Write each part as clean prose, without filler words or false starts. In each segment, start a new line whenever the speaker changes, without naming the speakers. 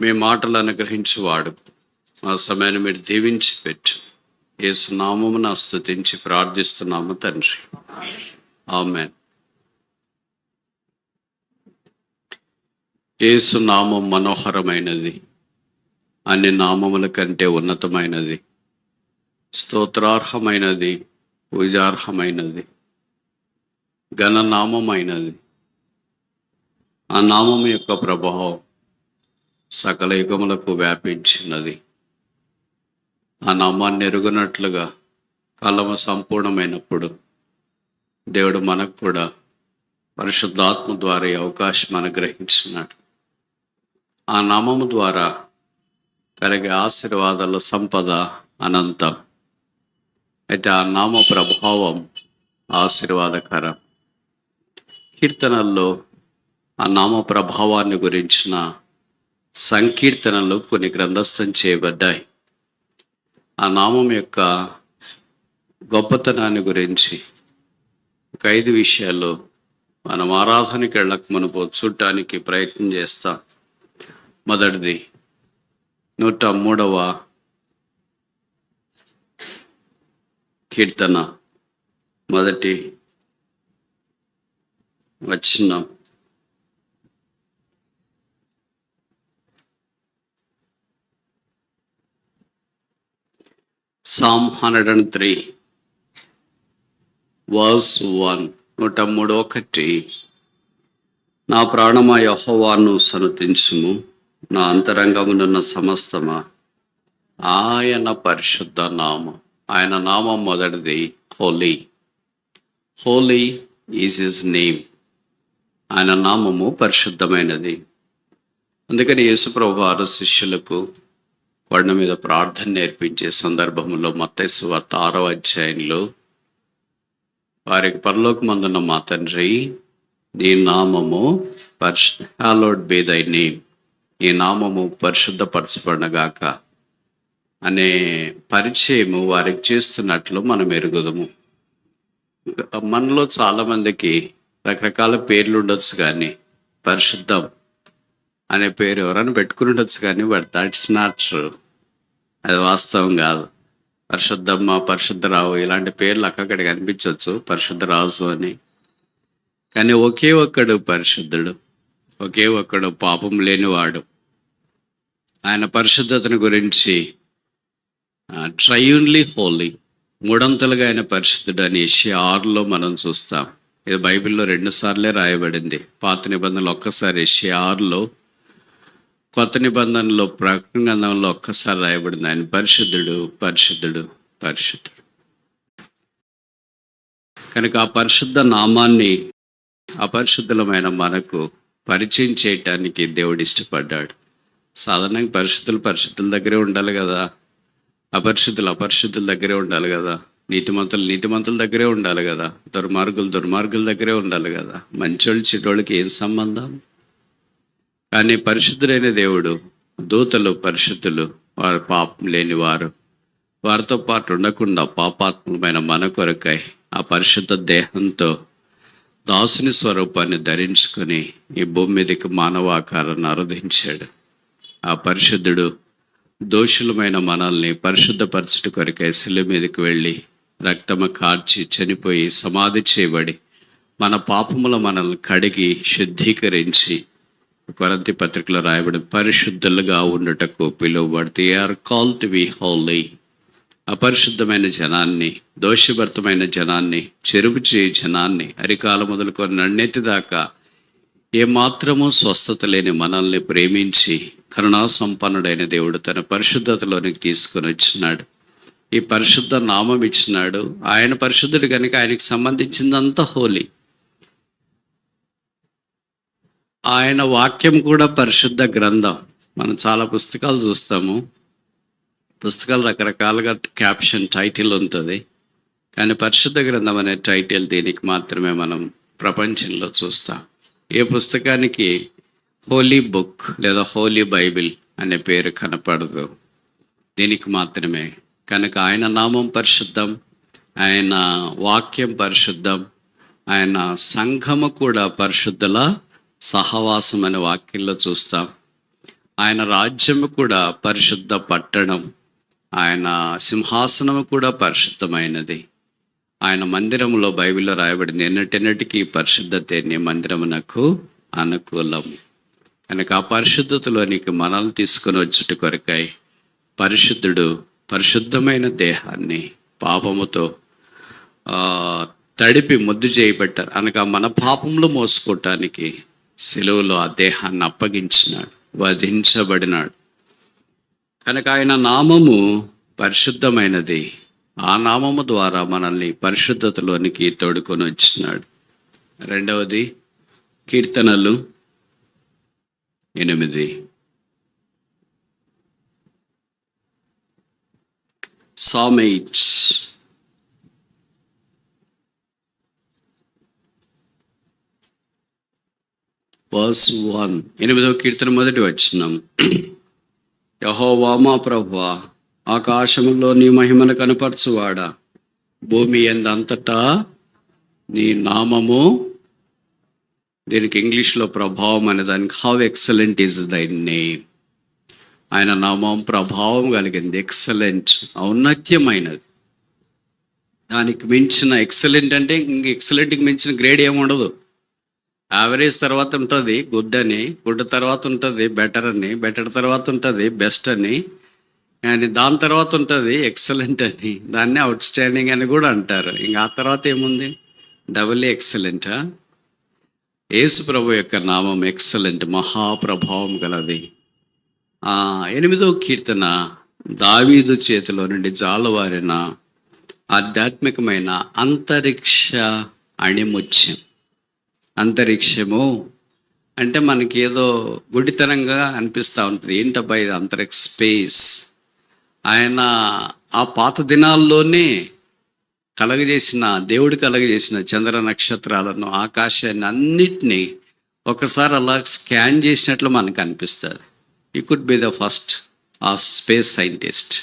మీ మాటలు అనుగ్రహించువాడు. మా సమయాన్ని మీరు దీవించి పెట్టు. యేసు నామమున స్తుతించి ప్రార్థిస్తున్నాము తండ్రి, ఆమేన్. యేసు నామం మనోహరమైనది, అన్ని నామముల కంటే ఉన్నతమైనది, స్తోత్రార్హమైనది, పూజార్హమైనది, ఘననామమైనది. ఆ నామం యొక్క ప్రభావం సకల యుగములకు వ్యాపించినది. ఆ నామాన్ని ఎరుగునట్లుగా కాలము సంపూర్ణమైనప్పుడు దేవుడు మనకు కూడా పరిశుద్ధాత్మ ద్వారా ఈ అవకాశం అనుగ్రహించినాడు. ఆ నామము ద్వారా కలిగే ఆశీర్వాదాల సంపద అనంతం. అయితే ఆ నామ ప్రభావం ఆశీర్వాదకరం. కీర్తనల్లో ఆ నామ ప్రభావాన్ని గురించిన సంకీర్తనలు కొన్ని గ్రంథస్థం చేయబడ్డాయి. ఆ నామం యొక్క గొప్పతనాన్ని గురించి ఒక 5 విషయాలు మనం ఆరాధనకి వెళ్ళక మునుపు చూడటానికి ప్రయత్నం చేస్తాం. మొదటిది 103వ కీర్తన మొదటి వచనం. Psalm 103 verse 1. 103:1. నా ప్రాణమా యెహోవాను సనుతించుము, నా అంతరంగమునున్న సమస్తమా ఆయన పరిశుద్ధ నామం. ఆయన నామం మొదటిది holy. Holy is his name. ఆయన నామము పరిశుద్ధమైనది. అందుకని యేసుప్రభు వారు శిష్యులకు కొండ మీద ప్రార్థన నేర్పించే సందర్భంలో మత్తయి సువార్త 6వ అధ్యాయంలో వారికి పరలోకమందున్న మా తండ్రి, నీ నామము హల్లowed be thy name, ఈ నామము పరిశుద్ధపరచబడగాక అనే పరిచయము వారికి చేస్తున్నట్లు మనం ఎరుగుదము. మనలో చాలామందికి రకరకాల పేర్లు ఉండొచ్చు, కానీ పరిశుద్ధం అనే పేరు ఎవరైనా పెట్టుకుని ఉండొచ్చు, కానీ బట్ దట్స్ నాట్ ట్రూ. అది వాస్తవం కాదు. పరిశుద్ధమ్మ, పరిశుద్ధరావు ఇలాంటి పేర్లు అక్కడికి కనిపించవచ్చు, పరిశుద్ధరాజు అని. కానీ ఒకే ఒక్కడు పరిశుద్ధుడు, ఒకే ఒక్కడు పాపం లేనివాడు. ఆయన పరిశుద్ధతను గురించి ట్రయూన్లీ హోలీ, మూడంతలుగా ఆయన పరిశుద్ధుడు అని యెషయా 6లో మనం చూస్తాం. ఇది బైబిల్లో 2 సార్లే రాయబడింది. పాత నిబంధనలు ఒక్కసారి యెషయా 6లో, కొత్త నిబంధనలో ప్రకటన గ్రంథంలో ఒక్కసారి రాయబడింది. ఆయన పరిశుద్ధుడు, పరిశుద్ధుడు, పరిశుద్ధుడు. కనుక ఆ పరిశుద్ధ నామాన్ని అపరిశుద్ధులమైన మనకు పరిచయం చేయటానికి దేవుడు ఇష్టపడ్డాడు. సాధారణంగా పరిశుద్ధుల దగ్గరే ఉండాలి కదా, అపరిశుద్ధుల దగ్గరే ఉండాలి కదా, నీతిమంతుల దగ్గరే ఉండాలి కదా, దుర్మార్గుల దగ్గరే ఉండాలి కదా. మంచోళ్ళు చెడ్డోళ్ళకి ఏం సంబంధం? కానీ పరిశుద్ధుడైన దేవుడు, దూతలు పరిశుద్ధులు, వారు పాపం లేని వారు, వారితో పాటు ఉండకుండా పాపాత్మకమైన మన కొరకై ఆ పరిశుద్ధ దేహంతో దాసుని స్వరూపాన్ని ధరించుకొని ఈ భూమి మీదకి మానవాకారాన్ని ఆరాధించాడు. ఆ పరిశుద్ధుడు దోషులమైన మనల్ని పరిశుద్ధపరచుట కొరకై శిలువ మీదకి వెళ్ళి రక్తము కార్చి చనిపోయి సమాధి చేయబడి మన పాపముల మనల్ని కడిగి శుద్ధీకరించి కొరింథీ పత్రికలో రాయబడి పరిశుద్ధులుగా ఉండుటకు పిలువబడి they are called to be holy. అపరిశుద్ధమైన జనాన్ని, దోషభరితమైన జనాన్ని, చెరుపు చేయి జనాన్ని, అరికాల మొదలుకొని నన్నెత్తి దాకా ఏమాత్రమూ స్వస్థత లేని మనల్ని ప్రేమించి కరుణా సంపన్నుడైన దేవుడు తన పరిశుద్ధతలోనికి తీసుకొని వచ్చినాడు. ఈ పరిశుద్ధ నామం ఇచ్చినాడు. ఆయన పరిశుద్ధుడు కనుక ఆయనకి సంబంధించిందంతా హోలీ. ఆయన వాక్యం కూడా పరిశుద్ధ గ్రంథం. మనం చాలా పుస్తకాలు చూస్తాము. పుస్తకాలు రకరకాలుగా క్యాప్షన్, టైటిల్ ఉంటుంది. కానీ పరిశుద్ధ గ్రంథం అనే టైటిల్ దీనికి మాత్రమే మనం ప్రపంచంలో చూస్తాం. ఏ పుస్తకానికి హోలీ బుక్ లేదా హోలీ బైబిల్ అనే పేరు కనపడదు, దీనికి మాత్రమే. కనుక ఆయన నామం పరిశుద్ధం, ఆయన వాక్యం పరిశుద్ధం, ఆయన సంఘము కూడా పరిశుద్ధుల సహవాసం అనే వాక్యంలో చూస్తాం. ఆయన రాజ్యము కూడా పరిశుద్ధ పట్టణం, ఆయన సింహాసనము కూడా పరిశుద్ధమైనది. ఆయన మందిరములో బైబిల్లో రాయబడింది, ఎన్నటెన్నటికీ పరిశుద్ధతే నీ మందిరమునకు అనుకూలం. కనుక ఆ పరిశుద్ధతలోనికి మనల్ని తీసుకొని వచ్చుట కొరకై పరిశుద్ధుడు పరిశుద్ధమైన దేహాన్ని పాపముతో తడిపి ముద్దు చేయబట్టారు అనగా మన పాపంలో మోసుకోవటానికి సిలువలో ఆ దేహాన్ని అప్పగించినాడు, వధించబడినాడు. కనుక ఆయన నామము పరిశుద్ధమైనది. ఆ నామము ద్వారా మనల్ని పరిశుద్ధతలోనికి తోడుకొని వచ్చినాడు. రెండవది కీర్తనలు 8. Psalm 8. Verse 1. 8వ కీర్తన మొదటి వచనం. యెహోవా మా ప్రభువా, ఆకాశములో నీ మహిమను కనపరచువాడా, భూమి యందంతటా నీ నామము. దీనికి ఇంగ్లీష్లో ప్రభావం అనే దానికి హౌ ఎక్సలెంట్ ఈజ్ దై నేమ్. ఆయన నామం ప్రభావం కలిగింది, ఎక్సలెంట్, ఔన్నత్యమైనది. దానికి మించిన ఎక్సలెంట్ అంటే ఇంక ఎక్సలెంట్కి మించిన గ్రేడ్ ఏముండదు. యావరేజ్ తర్వాత ఉంటుంది గుడ్ అని, గుడ్ తర్వాత ఉంటుంది బెటర్ అని, బెటర్ తర్వాత ఉంటుంది బెస్ట్ అని, కానీ దాని తర్వాత ఉంటుంది ఎక్సలెంట్ అని, దాన్ని అవుట్ స్టాండింగ్ అని కూడా అంటారు. ఇంకా ఆ తర్వాత ఏముంది, డబుల్ ఎక్సలెంటా? యేసు ప్రభు యొక్క నామం ఎక్సలెంట్, మహాప్రభావం గలది. 8వ కీర్తన దావీదు చేతిలో నుండి జాలవారిన ఆధ్యాత్మికమైన అంతరిక్ష అణిముత్యం. అంతరిక్షము అంటే మనకి ఏదో గుడితనంగా అనిపిస్తూ ఉంటుంది. ఏంటబ్బా ఇది అంతరిక్ష స్పేస్. ఆయన ఆ పాత దినాల్లోనే దేవుడు కలగజేసిన చంద్ర నక్షత్రాలను, ఆకాశాన్ని అన్నిటినీ ఒకసారి అలా స్కాన్ చేసినట్లు మనకు అనిపిస్తుంది. ఈ కుడ్ బి ద ఫస్ట్ ఆ స్పేస్ సైంటిస్ట్.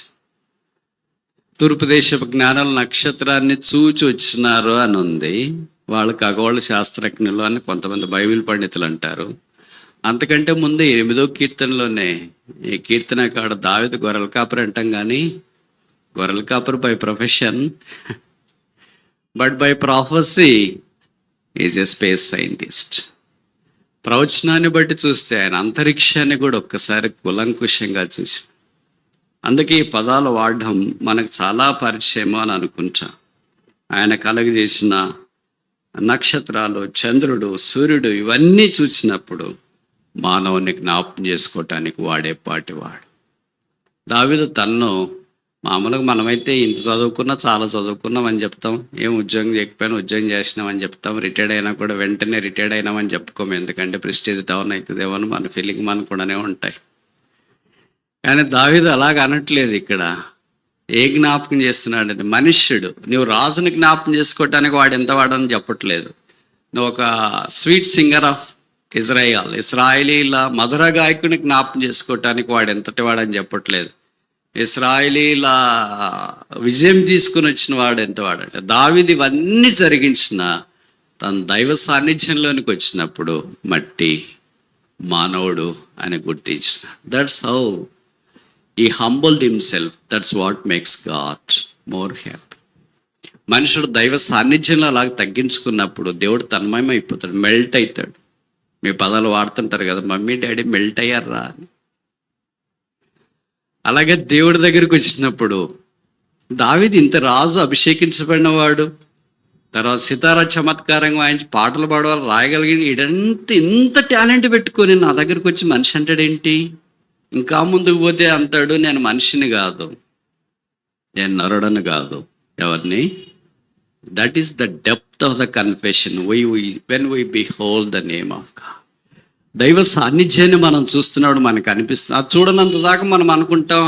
తూర్పు దేశపు జ్ఞానాల నక్షత్రాన్ని చూచి వచ్చినారు అని ఉంది. వాళ్ళు ఖగోళ శాస్త్రజ్ఞులు అని కొంతమంది బైబిల్ పండితులు అంటారు. అంతకంటే ముందు 8వ కీర్తనలోనే, ఈ కీర్తనకాడ దావీదు గొర్రెల కాపరి అంటాం, కానీ గొర్రెల కాపరి by profession but by prophecy is a space scientist. ప్రవచనాన్ని బట్టి చూస్తే ఆయన అంతరిక్షాన్ని కూడా ఒక్కసారి కులంకుశంగా చూసి, అందుకే ఈ పదాలు వాడడం మనకు చాలా పరిచయమో అని అనుకుంటా. ఆయన కలగజేసిన నక్షత్రాలు, చంద్రుడు, సూర్యుడు ఇవన్నీ చూసినప్పుడు మానవుని జ్ఞాపకం చేసుకోవటానికి వాడేపాటివాడు. దావీదు తన్ను మామూలుగా మనమైతే ఇంత చదువుకున్నా, చాలా చదువుకున్నామని చెప్తాం, ఏం ఉద్యోగం చేయకపోయినా ఉద్యోగం చేసినామని చెప్తాం, రిటైర్డ్ అయినా కూడా వెంటనే రిటైర్డ్ అయినామని చెప్పుకోము, ఎందుకంటే ప్రెస్టేజ్ డౌన్ అవుతుందేమో అని మన ఫీలింగ్ మనకు కూడానే ఉంటాయి. కానీ దావీదు అలాగ అనట్లేదు. ఇక్కడ ఏ జ్ఞాపకం చేస్తున్నాడంటే, మనుష్యుడు నువ్వు రాజుని జ్ఞాపకం చేసుకోవటానికి వాడు ఎంత వాడని చెప్పట్లేదు. నువ్వు ఒక స్వీట్ సింగర్ ఆఫ్ ఇస్రాయేలీల మధుర గాయకుని జ్ఞాపకం చేసుకోవటానికి వాడు ఎంతటి వాడని చెప్పట్లేదు. ఇస్రాయేలీల విజయం తీసుకుని వచ్చిన వాడు ఎంత వాడంటే, దావీదు ఇవన్నీ జరిగించిన తన దైవ సాన్నిధ్యంలోనికి వచ్చినప్పుడు మట్టి మానవుడు అని గుర్తించిన. దట్స్ హౌ ఈ humbled himself. That's what makes God more happy. మనుషుడు దైవ సాన్నిధ్యంలో అలాగ తగ్గించుకున్నప్పుడు దేవుడు తన్మయం అయిపోతాడు, మెల్ట్ అవుతాడు. మీ పదాలు వాడుతుంటారు కదా, మమ్మీ డాడీ మెల్ట్ అయ్యారా అని. అలాగే దేవుడి దగ్గరికి వచ్చినప్పుడు దావీదు ఇంత రాజు అభిషేకించబడినవాడు, తర్వాత సితారా చమత్కారంగా వాయించి పాటలు పాడవాలి, రాయగలిగి ఇదంతా ఇంత టాలెంట్ పెట్టుకొని నా దగ్గరికి వచ్చి మనిషి అంటాడేంటి? ఇంకా ముందుకు పోతే అంటాడు, నేను మనిషిని కాదు, నేను నరుడను కాదు. ఎవరిని? That is the depth of the confession when we behold the name of God. దైవ సాన్నిధ్యాన్ని మనం చూస్తున్నాడు, మనకు అనిపిస్తుంది. అది చూడనంత దాకా మనం అనుకుంటాం,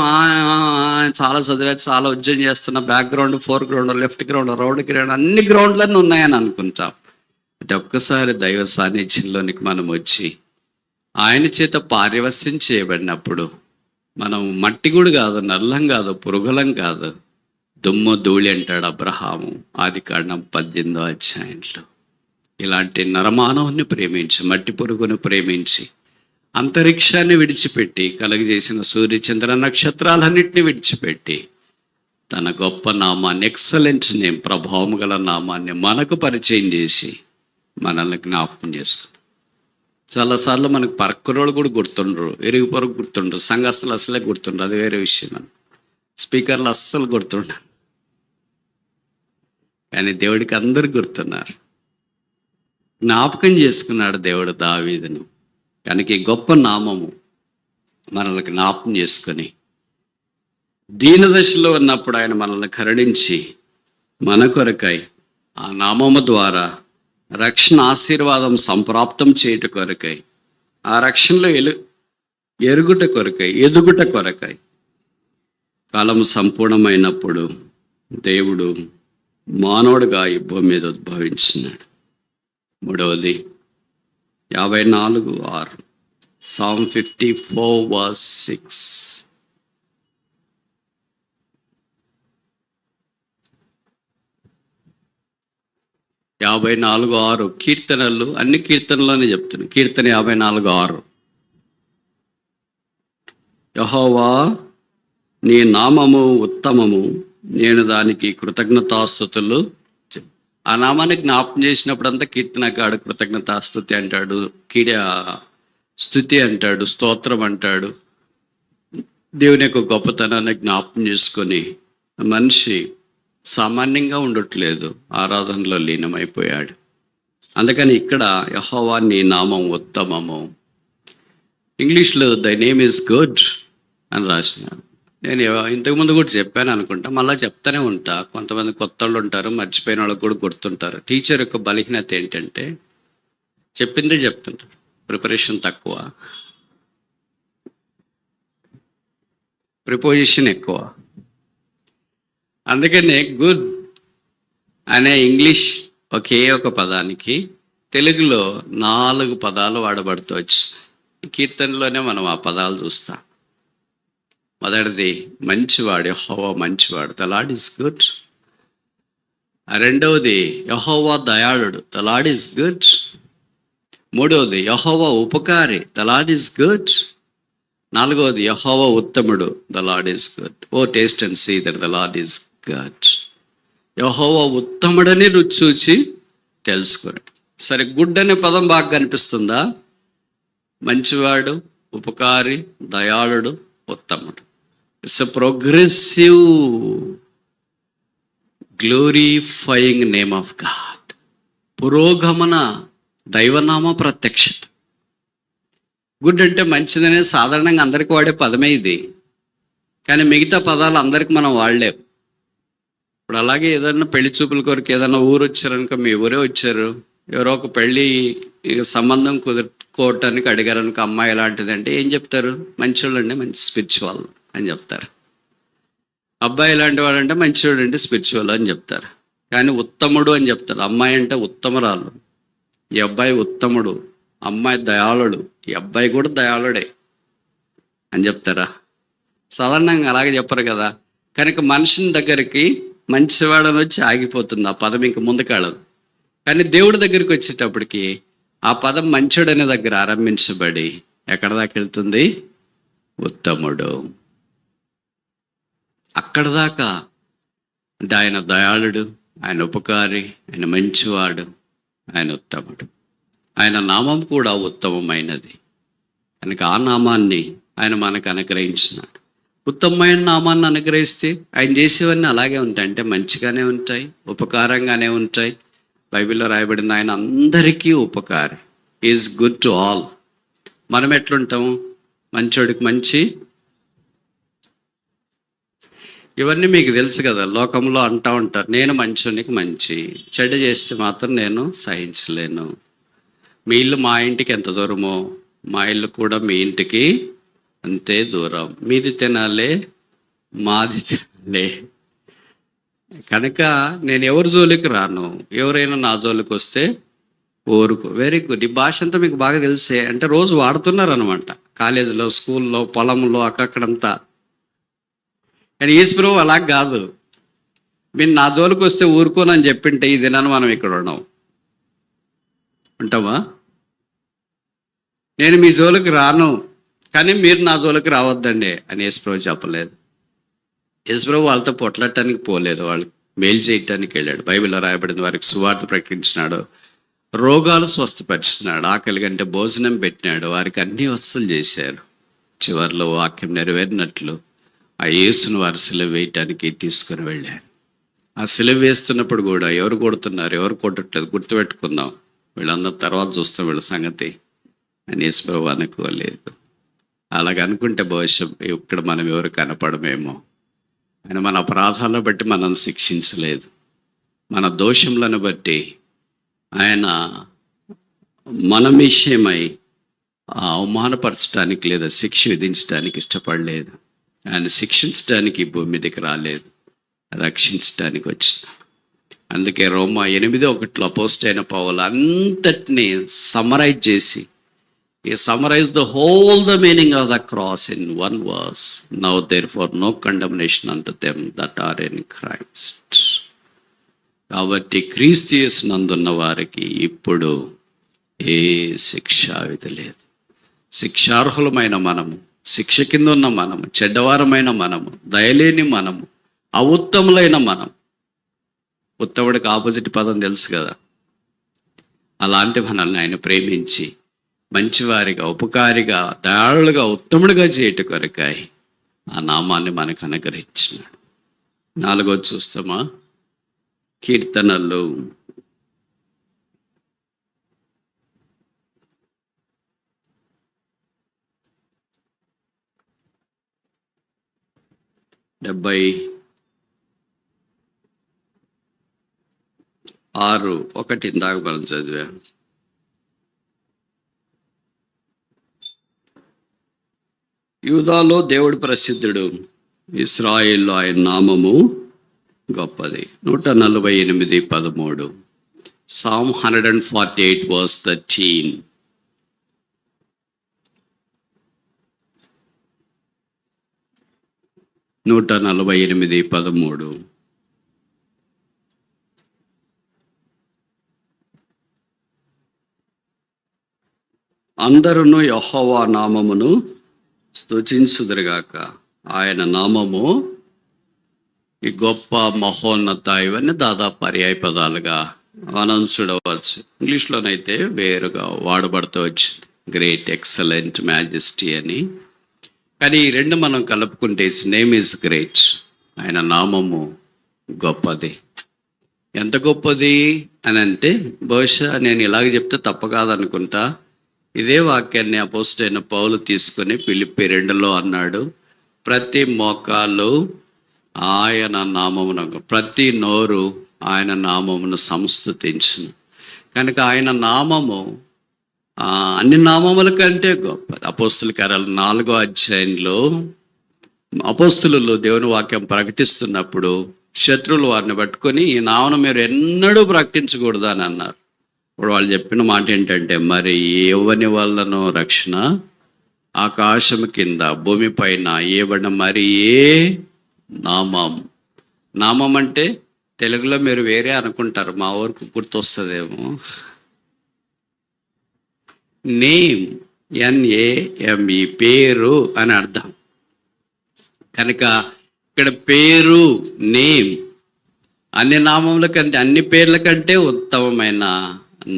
చాలా చదివా, చాలా ఉద్యోగం చేస్తున్నా, background, four ground, left ground, road ground, అన్ని గ్రౌండ్లన్నీ ఉన్నాయని అనుకుంటాం. అంటే ఒక్కసారి దైవ సాన్నిధ్యంలోనికి మనం వచ్చి ఆయన చేత పార్యవస్యం చేయబడినప్పుడు మనం మట్టి కూడా కాదు, నల్లం కాదు, పురుగులం కాదు, దుమ్ము ధూళి అంటాడు అబ్రహాము ఆదికాండం 18వ అధ్యాయంలో. ఇలాంటి నరమానవుని ప్రేమించి, మట్టి పురుగును ప్రేమించి అంతరిక్షాన్ని విడిచిపెట్టి, కలుగజేసిన సూర్య చంద్ర నక్షత్రాలన్నింటినీ విడిచిపెట్టి, తన గొప్ప నామాన్ని, ఎక్సలెంట్ నేమ్, ప్రభావం గల నామాన్ని మనకు పరిచయం చేసి మనల్ని జ్ఞాపకం చేసుకున్నాడు. చాలాసార్లు మనకు పరక్కురోళ్ళు కూడా గుర్తుండరు, ఎరుగు పొరకు గుర్తుండరు, సంఘస్థలు అసలే గుర్తుండరు, అది వేరే విషయం. మనకు స్పీకర్లు అస్సలు గుర్తుండరు, కానీ దేవుడికి అందరు గుర్తున్నారు. జ్ఞాపకం చేసుకున్నాడు దేవుడు దావీదును. కనుక ఈ గొప్ప నామము మనల్ని జ్ఞాపకం చేసుకొని, దీనదశలో ఉన్నప్పుడు ఆయన మనల్ని కరుణించి మన కొరకై ఆ నామము ద్వారా రక్షణ ఆశీర్వాదం సంప్రాప్తం చేయుట కొరకై, ఆ రక్షణలో ఎరుగుట కొరకై, ఎదుగుట కొరకై కాలం సంపూర్ణమైనప్పుడు దేవుడు మానవుడిగా ఈ భూమి మీద ఉద్భవించినాడు. మూడవది 54:6, Psalm 54:6. 54:6 కీర్తనలు, అన్ని కీర్తనలోనే చెప్తున్నాను. కీర్తన 54:6, యెహోవా నీ నామము ఉత్తమము, నేను దానికి కృతజ్ఞతాస్తుతులు. ఆ నామాన్ని జ్ఞాపకం చేసినప్పుడంతా కీర్తనకాడు కృతజ్ఞతాస్తుతి అంటాడు, స్తుతి అంటాడు, స్తోత్రం అంటాడు. దేవుని యొక్క గొప్పతనాన్ని జ్ఞాపకం చేసుకొని మనిషి సామాన్యంగా ఉండట్లేదు, ఆరాధనలో లీనమైపోయాడు. అందుకని ఇక్కడ యెహోవా నీ నామం ఉత్తమము, ఇంగ్లీష్లో ద నేమ్ ఈజ్ గుడ్ అని రాసినాడు. నేను ఇంతకుముందు కూడా చెప్పాను అనుకుంటా, మళ్ళీ చెప్తానే ఉంటా. కొంతమంది కొత్త వాళ్ళు ఉంటారు, మర్చిపోయిన వాళ్ళకి కూడా గుర్తుంటారు. టీచర్ యొక్క బలహీనత ఏంటంటే చెప్పిందే చెప్తుంటారు, ప్రిపరేషన్ తక్కువ, ప్రిపోజిషన్ ఎక్కువ. అందుకనే గుడ్ అనే ఇంగ్లీష్ ఒకే ఒక పదానికి తెలుగులో 4 పదాలు వాడబడుతవచ్చు. కీర్తనలోనే మనం ఆ పదాలు చూస్తాం. మొదటిది మంచివాడు, యెహోవా మంచివాడు, ద లార్డ్ ఈజ్ గుడ్. రెండవది యెహోవా దయాళుడు, ద లార్డ్ ఈజ్ గుడ్. మూడవది యెహోవా ఉపకారి, ద లార్డ్ ఈజ్ గుడ్. నాలుగవది యెహోవా ఉత్తముడు, the Lord is good. O taste and see that the Lord is good. యెహోవా ఉత్తముడని రుచి చూచి తెలుసుకోండి. సరే, గుడ్ అనే పదం బాగా కనిపిస్తుందా? మంచివాడు, ఉపకారి, దయాళుడు, ఉత్తముడు. It's a progressive glorifying name of God. పురోగమన దైవనామ ప్రత్యక్షత. గుడ్ అంటే మంచిదనే సాధారణంగా అందరికి వాడే పదమే ఇది, కానీ మిగతా పదాలు అందరికి మనం వాడలేం. ఇప్పుడు అలాగే ఏదన్నా పెళ్లి చూపుల కొరకు ఏదైనా ఊరు వచ్చారనుకో, మీ ఊరే వచ్చారు, ఎవరో ఒక పెళ్ళి సంబంధం కుదుర్చుకోవటానికి అడిగారనుకో, అమ్మాయి ఎలాంటిది అంటే ఏం చెప్తారు? మంచివాళ్ళు అండి, మంచి స్పిరిచువల్ అని చెప్తారు. అబ్బాయి ఎలాంటి వాడు అంటే మంచివాడు అంటే స్పిరిచువల్ అని చెప్తారు. కానీ ఉత్తముడు అని చెప్తారు. అమ్మాయి అంటే ఉత్తమరాలు, ఈ అబ్బాయి ఉత్తముడు, అమ్మాయి దయాళుడు, ఈ అబ్బాయి కూడా దయాళుడే అని చెప్తారా? సాధారణంగా అలాగే చెప్పరు కదా. కనుక మనిషిని దగ్గరికి మంచివాడని వచ్చి ఆగిపోతుంది, ఆ పదం ఇంక ముందుకెళ్ళదు. కానీ దేవుడి దగ్గరికి వచ్చేటప్పటికి ఆ పదం మంచోడు అనే దగ్గర ఆరంభించబడి ఎక్కడ దాకా వెళ్తుంది? ఉత్తముడు. అక్కడ దాకా అంటే ఆయన దయాళుడు, ఆయన ఉపకారి, ఆయన మంచివాడు, ఆయన ఉత్తముడు. ఆయన నామం కూడా ఉత్తమమైనది. కనుక ఆ నామాన్ని ఆయన మనకు అనుగ్రహించినాడు. ఉత్తమమైన నామాన్ని అనుగ్రహిస్తే ఆయన చేసేవన్నీ అలాగే ఉంటాయి, అంటే మంచిగానే ఉంటాయి, ఉపకారంగానే ఉంటాయి. బైబిల్లో రాయబడింది ఆయన అందరికీ ఉపకారి, ఈజ్ గుడ్ టు ఆల్. మనం ఎట్లుంటాము? మంచోడికి మంచి, ఇవన్నీ మీకు తెలుసు కదా. లోకంలో అంటూ ఉంటారు, నేను మంచోనికి మంచి, చెడు చేస్తే మాత్రం నేను సహించలేను. మీ ఇల్లు మా ఇంటికి ఎంత దూరమో మా ఇల్లు కూడా మీ ఇంటికి అంతే దూరం. మీది తినాలే, మాది తినాలే. కనుక నేను ఎవరి జోలికి రాను, ఎవరైనా నా జోలికి వస్తే ఊరుకు. Very good. ఈ భాష అంతా మీకు బాగా తెలిసే, అంటే రోజు వాడుతున్నారు అనమాట, కాలేజీలో, స్కూల్లో, పొలంలో, అక్కడంతా. కానీ ఈశ్వరు అలా కాదు. మీరు నా జోలికి వస్తే ఊరుకోనని చెప్పింటే ఈ దినాన్ని మనం ఇక్కడ ఉన్నాం, ఉంటామా? నేను మీ జోలికి రాను, కానీ మీరు నా జోలికి రావద్దండి అని యేసుప్రభు చెప్పలేదు. యేసుప్రభు వాళ్ళతో పొట్లాడటానికి పోలేదు, వాళ్ళు మేలు చేయటానికి వెళ్ళాడు. బైబిల్లో రాయబడిన వారికి సువార్త ప్రకటించినాడు, రోగాలు స్వస్థపరిచినాడు, ఆకలి కంటే భోజనం పెట్టినాడు, వారికి అన్ని వస్తువులు చేశారు. చివరిలో వాక్యం నెరవేరినట్లు ఆ యేసును వారి సిలువ వేయటానికి తీసుకుని వెళ్ళారు. ఆ సిలువ వేస్తున్నప్పుడు కూడా ఎవరు కొడుతున్నారు, ఎవరు కొట్టట్లేదు గుర్తుపెట్టుకుందాం, వీళ్ళందరూ తర్వాత చూస్తాం వీళ్ళ సంగతి అని యేసుప్రభు అనుకోలేదు. అలాగనుకుంటే బహుశా ఇక్కడ మనం ఎవరు కనపడమేమో. ఆయన మన అపరాధాలను బట్టి మనం శిక్షించలేదు, మన దోషములను బట్టి ఆయన మన విషయమై అవమానపరచడానికి లేదా శిక్ష విధించడానికి ఇష్టపడలేదు. ఆయన శిక్షించడానికి భూమి మీదకి రాలేదు, రక్షించడానికి వచ్చిన. అందుకే రోమా 8:1 అపోస్తలుడైన పౌలు అంతటినీ సమరైజ్ చేసి, he summarized the whole the meaning of the cross in one verse. Now therefore no condemnation unto them that are in Christ. కాబట్టి క్రీస్తు యేసునందున్న వారికి ఇప్పుడు ఏ శిక్షా విధి లేదు. శిక్షార్హులమైన మనము, శిక్ష కింద ఉన్న మనము, చెడ్డవారమైన మనము, దయలేని మనము, అవుత్తములైన మనం, ఉత్తముడికి ఆపోజిట్ పదం తెలుసు కదా, అలాంటి మనల్ని ఆయన ప్రేమించి మంచివారిగా, ఉపకారిగా, దయాళులుగా, ఉత్తముడిగా చేయట కొరకాయ ఆ నామాన్ని మనకు అనుగ్రహించినాడు. 4 చూస్తామా, కీర్తనలు 76:1 ఇందాక మనం చదివాం. యూదాలో దేవుడు ప్రసిద్ధుడు, ఇశ్రాయేల్లో ఆయన నామము గొప్పది. 148:13. Psalm 148 verse 13. నూట 148:13. అందరూ యెహోవా నామమును స్తుతించుదురుగాక, ఆయన నామము ఈ గొప్ప, మహోన్నత, ఇవన్నీ దాదాపు పర్యాయ పదాలుగా మనం చూడవచ్చు. ఇంగ్లీష్లోనైతే వేరుగా వాడబడుతూ వచ్చింది, గ్రేట్, ఎక్సలెంట్, మ్యాజెస్టీ అని. కానీ ఈ రెండు మనం కలుపుకుంటే హిస్ నేమ్ ఈజ్ గ్రేట్, ఆయన నామము గొప్పది. ఎంత గొప్పది అని అంటే, బహుశా నేను ఇలాగ చెప్తే తప్ప కాదనుకుంటా, ఇదే వాక్యాన్ని అపోస్తలుడైన పౌలు తీసుకొని ఫిలిప్పీ 2లో అన్నాడు, ప్రతి మోకాలు ఆయన నామమున, ప్రతి నోరు ఆయన నామమును సంస్తుతించును. కనుక ఆయన నామము అన్ని నామముల కంటే గొప్పది. అపోస్తల కార్యాలు 4వ అధ్యాయంలో అపోస్తలులు దేవుని వాక్యం ప్రకటిస్తున్నప్పుడు శత్రువులు వారిని పట్టుకొని, ఈ నామను మీరు ఎన్నడూ ప్రకటించకూడదు అని అన్నారు. ఇప్పుడు వాళ్ళు చెప్పిన మాట ఏంటంటే, మరి ఎవని వల్లనో రక్షణ ఆకాశము కింద భూమి పైన ఇవ్వబడిన మరి ఏ నామం అంటే తెలుగులో మీరు వేరే అనుకుంటారు, మా ఊరికి గుర్తొస్తుందేమో. నేమ్, NAME, పేరు అని అర్థం. కనుక ఇక్కడ పేరు, నేమ్, అన్ని నామముల కంటే, అన్ని పేర్ల కంటే ఉత్తమమైన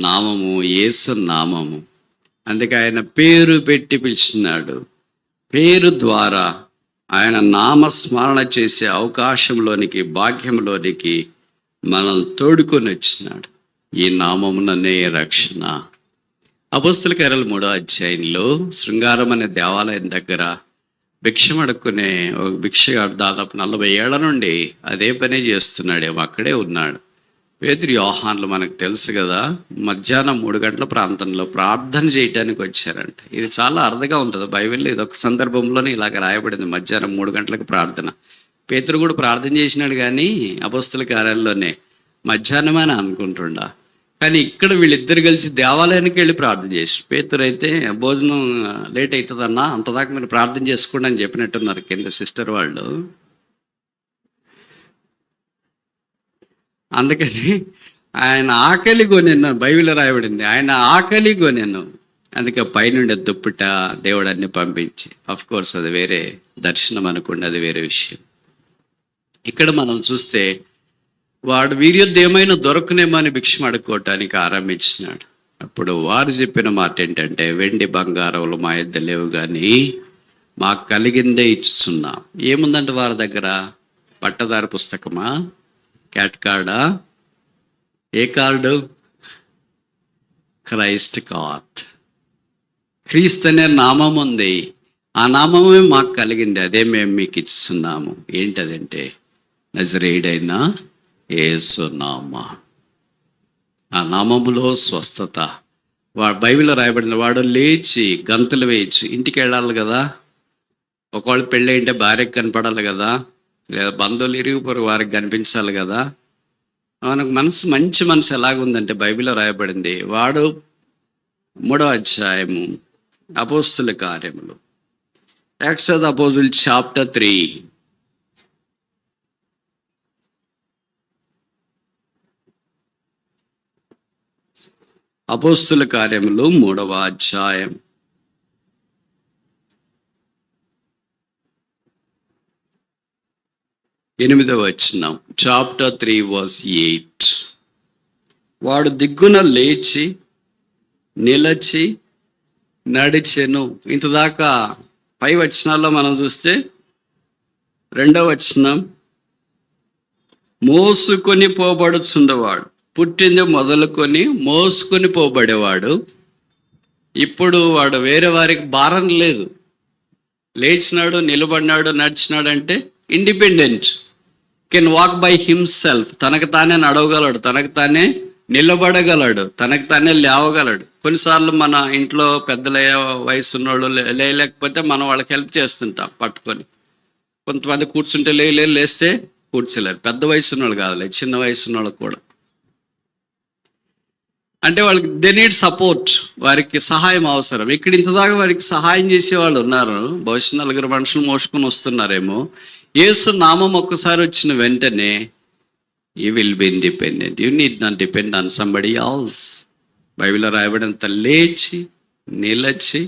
నామము యేసు నామము. అందుకే ఆయన పేరు పెట్టి పిలిచినాడు. పేరు ద్వారా ఆయన నామస్మరణ చేసే అవకాశంలోనికి, భాగ్యంలోనికి మనం తోడుకొని వచ్చినాడు. ఈ నామముననే రక్షణ. అపోస్తల కార్యాలు 3వ అధ్యాయంలో శృంగారం అనే దేవాలయం దగ్గర భిక్షం అడుక్కునే భిక్షగాడు దాదాపు 40 ఏళ్ల నుండి అదే పనే చేస్తున్నాడేమో, అక్కడే ఉన్నాడు. పేతురు, యోహాన్లు మనకు తెలుసు కదా, మధ్యాహ్నం 3 గంటల ప్రాంతంలో ప్రార్థన చేయడానికి వచ్చారంట. ఇది చాలా అరుదుగా ఉంటుంది బైబిల్లో, ఇది ఒక సందర్భంలోనే ఇలాగ రాయబడింది, మధ్యాహ్నం 3 గంటలకు ప్రార్థన. పేతురు కూడా ప్రార్థన చేసినాడు, కానీ అపోస్తల కార్యాల్లోనే మధ్యాహ్నం అని అనుకుంటుండా. కానీ ఇక్కడ వీళ్ళిద్దరు కలిసి దేవాలయానికి వెళ్ళి ప్రార్థన చేశారు. పేతురు అయితే భోజనం లేట్ అవుతుందన్నా, అంతదాకా మీరు ప్రార్థన చేసుకోండి అని చెప్పినట్టున్నారు కింద సిస్టర్ వాళ్ళు. అందుకని ఆయన ఆకలి కొనెను, బైబిల్లో రాయబడింది, ఆయన ఆకలి కొనెను. అందుకే పైనుండి దుప్పుట దేవుడు అన్ని పంపించి, అఫ్ కోర్స్ అది వేరే దర్శనం అనుకోండి, అది వేరే విషయం. ఇక్కడ మనం చూస్తే వాడు వీర్యొద్దు ఏమైనా దొరకనేమో అని భిక్షం అడుక్కోవటానికి ఆరంభించినాడు. అప్పుడు వారు చెప్పిన మాట ఏంటంటే, వెండి బంగారములు మా యొద్ద లేవు కానీ మాకు కలిగిందే ఇచ్చుచున్నాం. ఏముందంటే వారి దగ్గర? పట్టదారి పుస్తకమా, క్యాట్ కార్డా, ఏ కార్డు? Christ card. క్రీస్తు అనే నామం ఉంది, ఆ నామమే మాకు కలిగింది, అదే మేము మీకు ఇస్తున్నాము. ఏంటదంటే నజరేయుడైన యేసు నామం. ఆ నామములో స్వస్థత. బైబిల్లో రాయబడింది, వాడు లేచి గంతులు వేయచ్చు. ఇంటికి వెళ్ళాలి కదా, ఒకవేళ పెళ్ళి అంటే భార్యకు కనపడాలి కదా, లేదా బంధువులు ఇరిగిపోరు వారికి కనిపించాలి కదా. మనకు మనసు, మంచి మనసు ఎలాగుందంటే బైబిల్లో రాయబడింది, వాడు 3వ అధ్యాయము అపోస్తుల కార్యములు, యాక్ట్స్ ఆఫ్ ది అపోజిల్ చాప్టర్ 3. అపోస్తుల కార్యములు 3వ అధ్యాయం 8వ వచనం. Chapter 3 verse 8. వాడు దిగ్గున లేచి నిలచి నడిచెను. ఇంతదాకా పై వచనాల్లో మనం చూస్తే 2వ వచనం, మోసుకొని పోబడుచుండేవాడు. పుట్టింది మొదలుకొని మోసుకొని పోబడేవాడు. ఇప్పుడు వాడు వేరే వారికి భారం లేదు. లేచినాడు, నిలబడినాడు, నడిచినాడు అంటే independent, can walk by himself. తనకు తానే నడవగలడు, తనకు తానే నిలబడగలడు, తనకు తానే లేవగలడు. కొన్నిసార్లు మన ఇంట్లో పెద్దల వయసు ఉన్నోళ్ళు లేకపోతే మనం వాళ్ళకి హెల్ప్ చేస్తుంటాం పట్టుకొని. కొంతమంది కూర్చుంటే లేస్తే కూర్చోలేరు. పెద్ద వయసు ఉన్నోళ్ళు కాదులే, చిన్న వయసు ఉన్నోళ్ళు కూడా. అంటే వాళ్ళకి దే నీడ్ సపోర్ట్, వారికి సహాయం అవసరం. ఇక్కడ ఇంతదాకా వారికి సహాయం చేసే వాళ్ళు ఉన్నారు. బహుశా 4 మనుషులు మోసుకొని వస్తున్నారేమో. యేసు నామం ఒక్కసారి వచ్చిన వెంటనే you will be independent. You need not depend on somebody else. బైబిల్లో రాయబడినంత లేచి నిలచి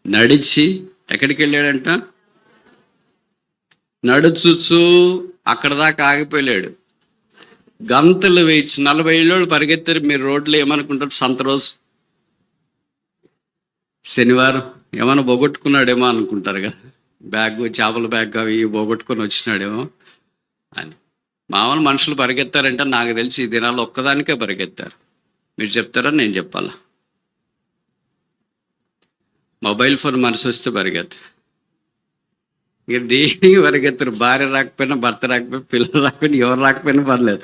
నడిచి ఎక్కడికి వెళ్ళాడంట? నడుచుచు అక్కడ దాకా ఆగిపోయాడు. గంతలు వేయించి 40 ఏళ్ళు పరిగెత్తారు. మీరు రోడ్లు ఏమనుకుంటారు? సంత రోజు శనివారం ఏమైనా పోగొట్టుకున్నాడేమో అనుకుంటారు కదా, బ్యాగ్, చేపల బ్యాగ్ అవి పోగొట్టుకొని వచ్చినాడేమో అని. మామూలు మనుషులు పరిగెత్తారంటే నాకు తెలిసి ఈ దినాల్లో ఒక్కదానికే పరిగెత్తారు. మీరు చెప్తారా నేను చెప్పాలా? మొబైల్ ఫోన్ మనసు వస్తే పరిగెత్తారు. ఇక దేనికి పరిగెత్తరు. భార్య రాకపోయినా, భర్త రాకపోయినా, పిల్లలు రాకపోయినా, ఎవరు రాకపోయినా పర్లేదు,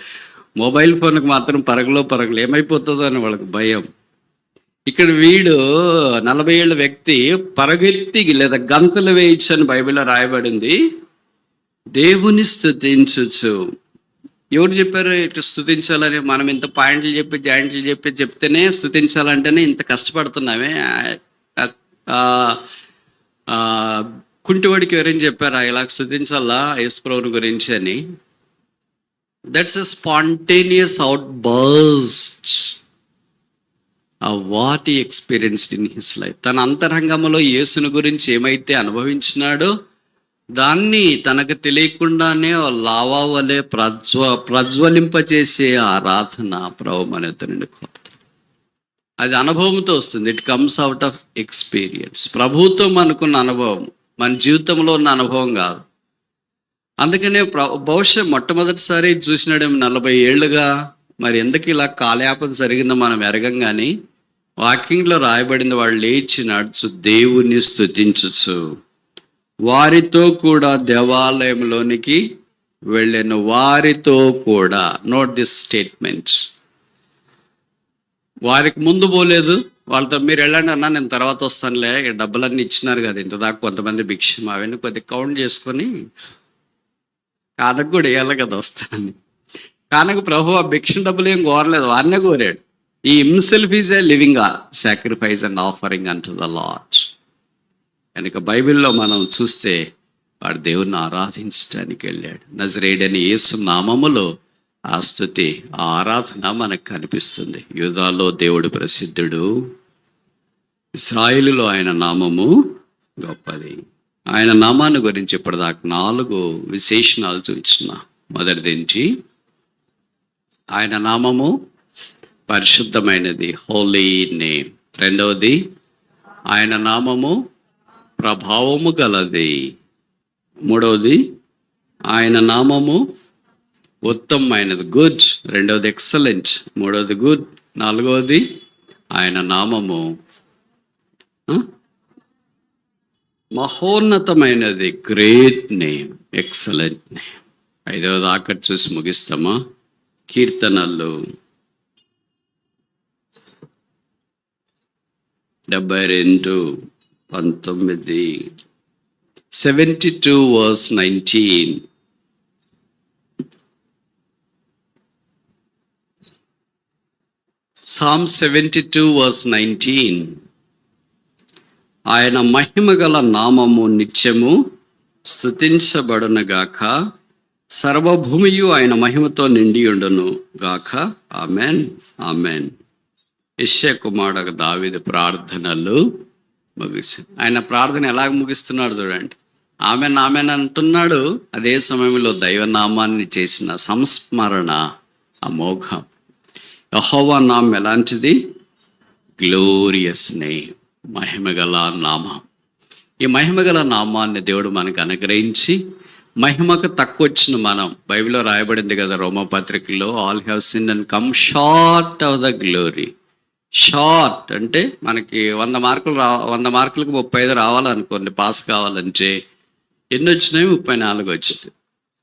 మొబైల్ ఫోన్కి మాత్రం పరుగులు ఏమైపోతుందో అని వాళ్ళకి భయం. ఇక్కడ వీడు 40 ఏళ్ళ వ్యక్తి పరుగెత్తి లేదా గంతులు వేయచ్చు అని బైబిల్లో రాయబడింది. దేవుని స్తుతించచ్చు. ఎవరు చెప్పారు ఇట్లా స్తుతించాలని? మనం ఇంత పాయింట్లు చెప్పి జాయింట్లు చెప్తేనే స్తుతించాలంటేనే ఇంత కష్టపడుతున్నామే. కుంటివాడికి ఎవరైనా చెప్పారా ఇలా స్తుతించాలా యేసుప్రభుని గురించి అని? That's a spontaneous out burst of what he experienced in his life. తన అంతరంగంలో యేసుని గురించి ఏమైతే అనుభవించినాడో దాన్ని తనకు తెలియకుండానే లావా వలె ప్రజ్వలింపచేసే ఆరాధన ప్రభు మన నుండి కోరుతుంది. అది అనుభవంతో వస్తుంది. It comes out of experience. ప్రభుతో మనకున్న అనుభవం మన జీవితంలో ఉన్న అనుభవం కాదు. అందుకనే బహుశా మొట్టమొదటిసారి చూసినాడేమో 40 ఏళ్ళుగా. మరి ఎందుకు ఇలా కాలయాపన జరిగిందో మనం ఎరగం. కానీ వాక్యంలో రాయబడింది, వాడు లేచి నడుచు దేవుని స్తుతించుచు వారితో కూడా దేవాలయంలోనికి వెళ్ళాను. వారితో కూడా. Note this statement. వారికి ముందు పోలేదు. వాళ్ళతో మీరు వెళ్ళండి అన్నా, నేను తర్వాత వస్తానులే, డబ్బులన్నీ ఇచ్చినారు కదా ఇంతదాకా కొంతమంది భిక్షం, అవన్నీ కొద్దిగా కౌంట్ చేసుకొని కానకు కూడా వేయాలి కదా వస్తానని. కానకు ప్రభు ఆ భిక్ష డబ్బులు ఏం కోరలేదు, వారినే కోరాడు. ఈ himself is a living sacrifice and offering unto the lord. కనుక బైబిల్లో మనం చూస్తే వాడు దేవుణ్ణి ఆరాధించడానికి వెళ్ళాడు. నజరేయుడైన యేసు నామములో ఆ స్తుతి, ఆ ఆరాధన మనకు కనిపిస్తుంది. యూదాలో దేవుడు ప్రసిద్ధుడు, ఇశ్రాయేలులో ఆయన నామము గొప్పది. ఆయన నామాన్ని గురించి ఇప్పటిదాకా 4 విశేషణాలు చూపించిన. మొదటిది ఆయన నామము పరిశుద్ధమైనది, హోలీ నేమ్. రెండవది ఆయన నామము ప్రభావము గలది. మూడవది ఆయన నామము ఉత్తమమైనది, గుడ్. రెండవది ఎక్సలెంట్, మూడవది గుడ్. నాలుగవది ఆయన నామము మహోన్నతమైనది, గ్రేట్ నేమ్, ఎక్సలెంట్ నేమ్. ఐదవది ఆఖరి చూసి ముగిస్తామా? కీర్తనలు 72:19, 72:19. Psalm 72:19. ఆయన మహిమగల నామము నిత్యము స్తుతించబడునుగాక, సర్వభూమియు ఆయన మహిమతో నిండియుండును గాక. Amen, amen. యెషయా కుమారుడు దావీదు ప్రార్థనలు ముగిసి, ఆయన ప్రార్థన ఎలాగ ముగిస్తున్నాడు చూడండి. ఆమెన్ ఆమెన్ అంటున్నాడు, అదే సమయంలో దైవనామాన్ని చేసిన సంస్మరణ అమోఘం. యెహోవా నామం ఎలాంటిది? గ్లోరియస్ నేమ్, మహిమగల నామం. ఈ మహిమగల నామాన్ని దేవుడు మనకు అనుగ్రహించి, మహిమకు తక్కువ వచ్చిన మనం, బైబిల్లో రాయబడింది కదా రోమపత్రికలో, all have sin and come short of the glory. Short అంటే మనకి 100 మార్కులు 100 మార్కులకు 35 రావాలనుకోండి, పాస్ కావాలంటే ఎన్ని వచ్చినాయి? 34 వచ్చింది.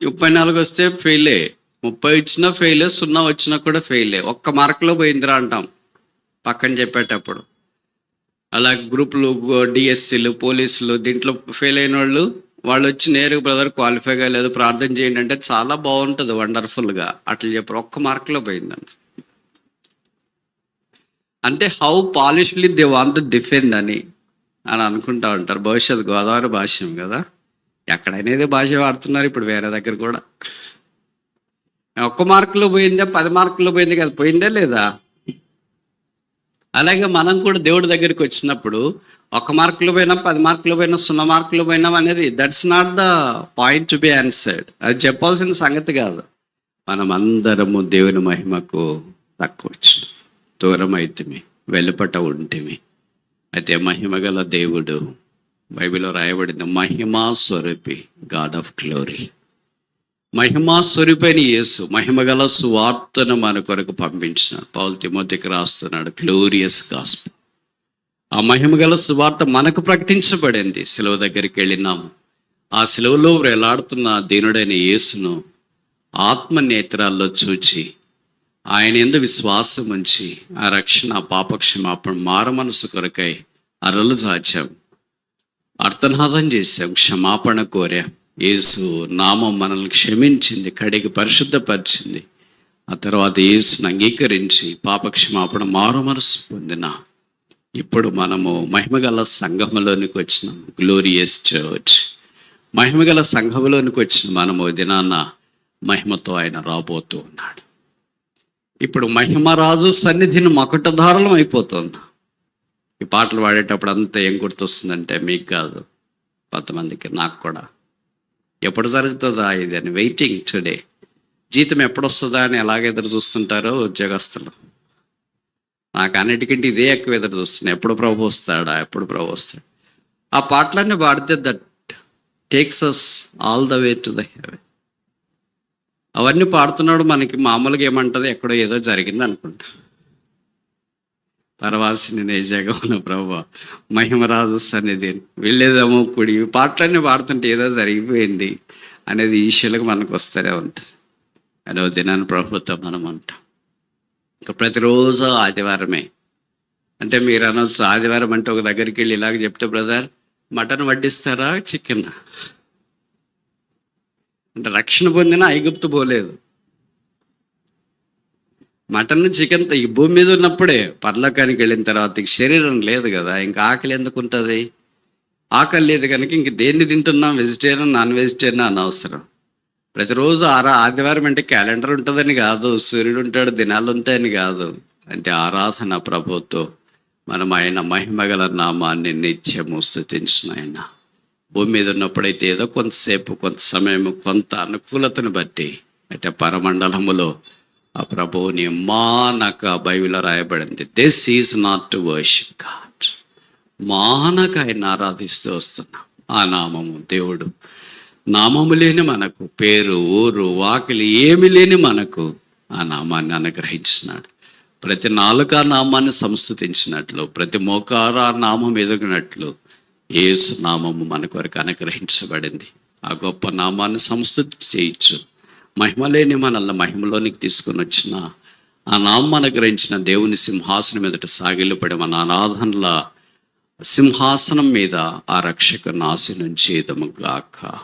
34 వస్తే ఫెయిలే, 30 వచ్చినా ఫెయిలే, 0 వచ్చినా కూడా ఫెయిలే. 1 మార్కులో పోయిందిరా అంటాం పక్కన చెప్పేటప్పుడు. అలా గ్రూపులు, డిఎస్సీలు, పోలీసులు, దీంట్లో ఫెయిల్ అయిన వాళ్ళు వచ్చి నేరుగా బ్రదర్ క్వాలిఫై కాలేదు ప్రార్థన చేయండి అంటే చాలా బాగుంటుంది, వండర్ఫుల్గా. అట్లా చెప్పారు, 1 మార్కులో పోయిందండి. అంటే how polishly they want to defend అని అనుకుంటా ఉంటారు. భవిష్యత్ గోదావరి భాష్యం కదా, ఎక్కడైనా ఇదే భాష వాడుతున్నారు ఇప్పుడు వేరే దగ్గర కూడా. 1 మార్కులో పోయిందా, 10 మార్కుల్లో పోయింది కదా, పోయిందే లేదా? అలాగే మనం కూడా దేవుడి దగ్గరికి వచ్చినప్పుడు 1 మార్కులో పోయినా, 10 మార్కులో పోయినా, 0 మార్కులో పోయినాం అనేది that's not the point to be answered. అది చెప్పాల్సిన సంగతి కాదు. మనం అందరము దేవుని మహిమకు తక్కువ వచ్చిన, దూరం అయితేమి, వెలుపట ఉంటేమి. అయితే మహిమగల దేవుడు, బైబిల్లో రాయబడింది, మహిమా స్వరూపి, గాడ్ ఆఫ్ గ్లోరీ. మహిమా స్వరూపైన యేసు మహిమగల సువార్తను మన కొరకు పంపించినాడు. పౌలు తిమోతికి రాస్తున్నాడు, గ్లోరియస్ గాస్పెల్. ఆ మహిమగల సువార్త మనకు ప్రకటించబడింది. సిలువ దగ్గరికి వెళ్ళినాము, ఆ సిలువలో వేలాడుతున్న దీనుడైన యేసును ఆత్మ నేత్రాల్లో చూచి ఆయన యందు విశ్వాసం ఉంచి ఆ రక్షణ, పాపక్షమాపణ, మారు మనసు కొరకై అరలు చాచాం, అర్థనాదం చేశాం, క్షమాపణ కోరాం. యేసు నామం మనల్ని క్షమించింది, కడిగి పరిశుద్ధపరిచింది. ఆ తర్వాత యేసును అంగీకరించి పాపక్షమాపణ, మారు మనసు పొందిన ఇప్పుడు మనము మహిమగల సంఘములోనికి వచ్చినాం, గ్లోరియస్ చర్చ్. మహిమగల సంఘములోనికి వచ్చిన మనము దినాన్న మహిమతో ఆయన రాబోతూ ఉన్నాడు. ఇప్పుడు మహిమరాజు సన్నిధిని మకుటధారలం అయిపోతుంది. ఈ పాటలు పాడేటప్పుడు అంతా ఏం గుర్తొస్తుందంటే, మీకు కాదు కొంతమందికి, నాకు కూడా, ఎప్పుడు జరుగుతుందా ఇది అని వెయిటింగ్ టుడే. జీతం ఎప్పుడు వస్తుందా అని ఎలాగ ఎదురు చూస్తుంటారో ఉద్యోగస్తులు. నాకు అన్నిటికంటే ఇదే ఎక్కువ ఎదురు చూస్తున్నాను, ఎప్పుడు ప్రభు వస్తాడా, ఎప్పుడు ప్రభు వస్తాడు. ఆ పాటలన్నీ పాడితే that takes us all the way to the heaven. అవన్నీ పాడుతున్నాడు, మనకి మామూలుగా ఏమంటుంది, ఎక్కడో ఏదో జరిగింది అనుకుంటా. పరవాసిని నిజగమున ప్రభు మహిమరాజు సన్నిధి వెళ్ళేదేమో కుడి, పాటలన్నీ పాడుతుంటే ఏదో జరిగిపోయింది అనేది ఈశ్వరులకు మనకు వస్తూనే ఉంటుంది. అదో దినాన్ని ప్రభుత్వం మనం అంటాం. ఇంకా ప్రతిరోజు ఆదివారమే అంటే మీరు అనొచ్చు, ఆదివారం అంటే ఒక దగ్గరికి వెళ్ళి ఇలాగ చెప్తే బ్రదర్ మటన్ వడ్డిస్తారా, చికెన్ అంటే రక్షణ పొందిన ఐగుప్తు పోలేదు. మటన్ చికెన్ ఈ భూమి మీద ఉన్నప్పుడే, పరలోకానికి వెళ్ళిన తర్వాత శరీరం లేదు కదా, ఇంకా ఆకలి ఎందుకు ఉంటుంది? ఆకలి లేదు కనుక ఇంక దేన్ని తింటున్నాం, వెజిటేరియన్ నాన్ వెజిటేరియన్ అనవసరం. ప్రతిరోజు ఆదివారం అంటే క్యాలెండర్ ఉంటుందని కాదు, సూర్యుడు ఉంటాడు, దినాలు ఉంటాయని కాదు. అంటే ఆరాధన ప్రభుతో మనం ఆయన మహిమగల నామాన్ని నిత్యము స్తుతించిన ఆయన. భూమి మీద ఉన్నప్పుడైతే ఏదో కొంతసేపు, కొంత సమయం, కొంత అనుకూలతను బట్టి అయితే పరమండలములో ఆ ప్రభువుని మానక బైబిల్లో రాయబడింది, this is not to worship God. మానక ఆయన ఆరాధిస్తూ వస్తున్నాం. ఆ నామము దేవుడు, నామము లేని మనకు, పేరు, ఊరు, వాకిలి ఏమి లేని మనకు ఆ నామాన్ని అనుగ్రహించినాడు. ప్రతి నాలుక నామాన్ని సంస్తుతించినట్లు, ప్రతి మోకార నామం ఎదుగునట్లు యేసు నామము మన కొరకు అనుగ్రహించబడింది. ఆ గొప్ప నామాన్ని సంస్తుతి చేయొచ్చు. మహిమ లేని మనల్ని మహిమలోనికి తీసుకుని వచ్చిన ఆ నామం అనుగ్రహించిన దేవుని సింహాసనం ఎదుట సాగిలపడి మన ఆరాధనల సింహాసనం మీద ఆ రక్షకుని ఆశీనుంచేదము గాక.